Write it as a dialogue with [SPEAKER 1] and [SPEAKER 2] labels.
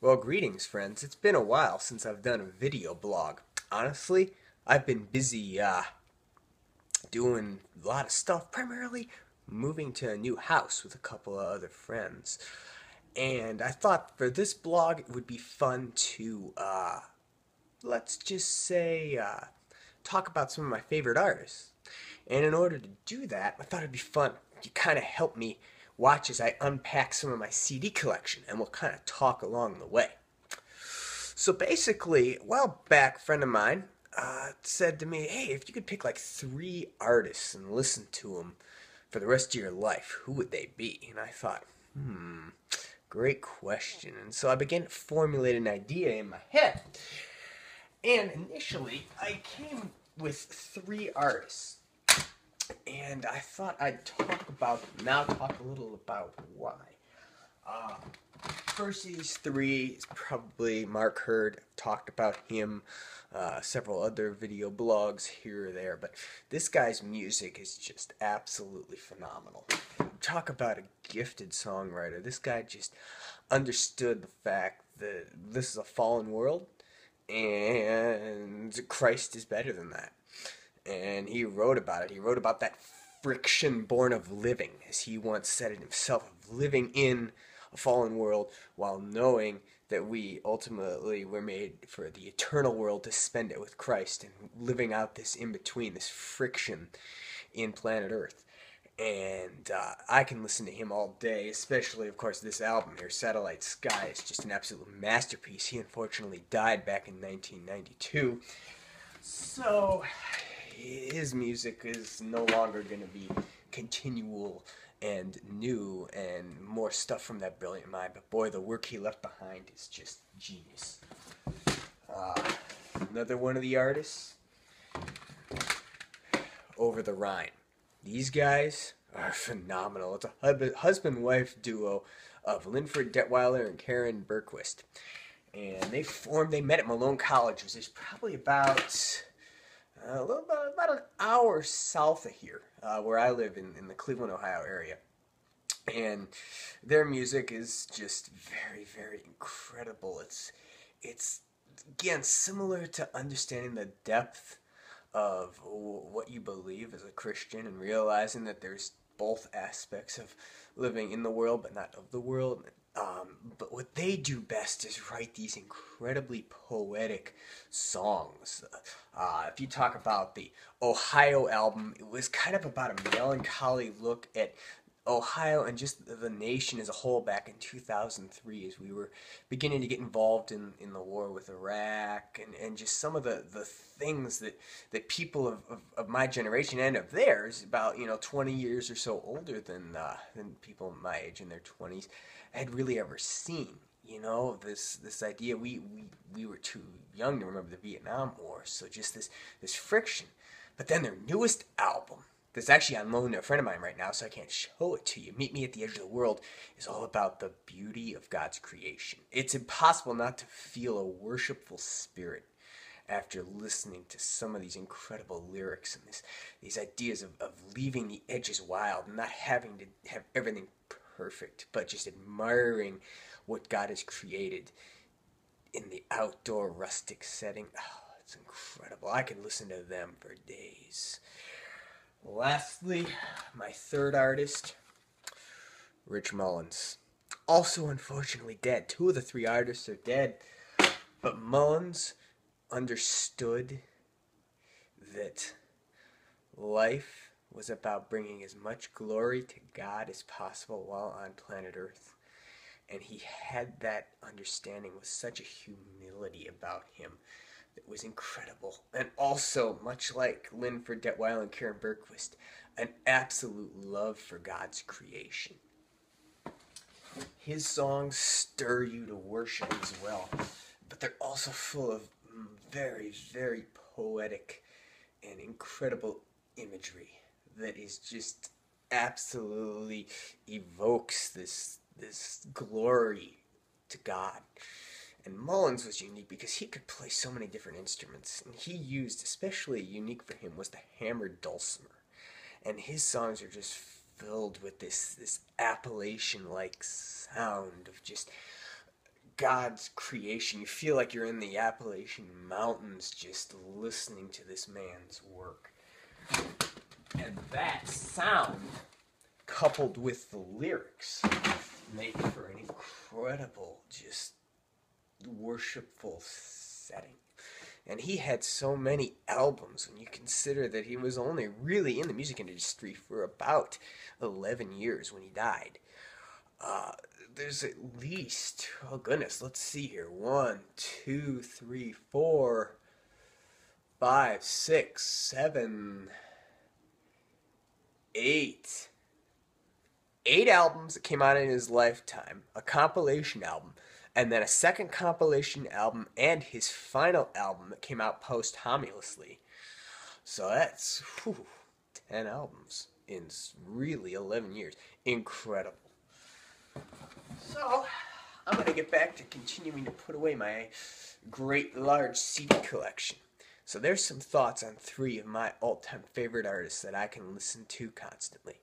[SPEAKER 1] Well, greetings, friends. It's been a while since I've done a video blog. Honestly, I've been busy doing a lot of stuff, primarily moving to a new house with a couple of other friends. And I thought for this blog it would be fun to, let's just say, talk about some of my favorite artists. And in order to do that, I thought it'd be fun to kind of help me watch as I unpack some of my CD collection, and we'll kind of talk along the way. So basically, a while back, a friend of mine said to me, "Hey, if you could pick like three artists and listen to them for the rest of your life, who would they be?" And I thought, great question. And so I began to formulate an idea in my head. And initially, I came with three artists. And I thought I'd talk about them. Now talk a little about why. Uh, First of these three is probably Mark Hurd. I've talked about him, several other video blogs here or there, but this guy's music is just absolutely phenomenal. Talk about a gifted songwriter. This guy just understood the fact that this is a fallen world, and Christ is better than that. And he wrote about it. He wrote about that friction born of living, as he once said it himself, of living in a fallen world while knowing that we ultimately were made for the eternal world to spend it with Christ, and living out this in between, this friction in planet Earth. And I can listen to him all day, especially, of course, this album here, Satellite Sky, is just an absolute masterpiece. He unfortunately died back in 1992. So his music is no longer going to be continual and new and more stuff from that brilliant mind, but boy, the work he left behind is just genius. Another one of the artists, Over the Rhine. These guys are phenomenal. It's a husband-wife duo of Linford Detweiler and Karen Bergquist. And they met at Malone College, which is probably about about an hour south of here, where I live in the Cleveland, Ohio area. And their music is just very, very incredible. It's again similar to understanding the depth of what you believe as a Christian, and realizing that there's both aspects of living in the world but not of the world. But what they do best is write these incredibly poetic songs. If you talk about the Ohio album, it was kind of about a melancholy look at Ohio and just the nation as a whole back in 2003, as we were beginning to get involved in the war with Iraq, and just some of the things that people of my generation and of theirs, about 20 years or so older than people my age in their 20s, had really ever seen. This idea, we were too young to remember the Vietnam War, so just this friction. But then their newest album, that's actually on loan to a friend of mine right now, so I can't show it to you, Meet Me at the Edge of the World, is all about the beauty of God's creation. It's impossible not to feel a worshipful spirit after listening to some of these incredible lyrics and these ideas of leaving the edges wild and not having to have everything perfect, but just admiring what God has created in the outdoor rustic setting. Oh, it's incredible. I could listen to them for days. Lastly, my third artist, Rich Mullins. Also unfortunately dead. Two of the three artists are dead, but Mullins understood that life was about bringing as much glory to God as possible while on planet Earth. And he had that understanding with such a humility about him that was incredible. And also, much like Linford Detweiler and Karen Bergquist, an absolute love for God's creation. His songs stir you to worship as well, but they're also full of very, very poetic and incredible imagery that is just absolutely evokes this glory to God. And Mullins was unique because he could play so many different instruments, and he used, especially unique for him, was the hammered dulcimer. And his songs are just filled with this Appalachian-like sound of just God's creation. You feel like you're in the Appalachian Mountains just listening to this man's work. And that sound, coupled with the lyrics, make for an incredible, just worshipful setting. And he had so many albums when you consider that he was only really in the music industry for about 11 years when he died. There's at least, oh goodness, let's see here. 1, 2, 3, 4, 5, 6, 7, 8. 8 albums that came out in his lifetime, a compilation album, and then a second compilation album, and his final album that came out posthumously. So that's 10 albums in really 11 years. Incredible. So, I'm going to get back to continuing to put away my great large CD collection. So there's some thoughts on 3 of my all-time favorite artists that I can listen to constantly.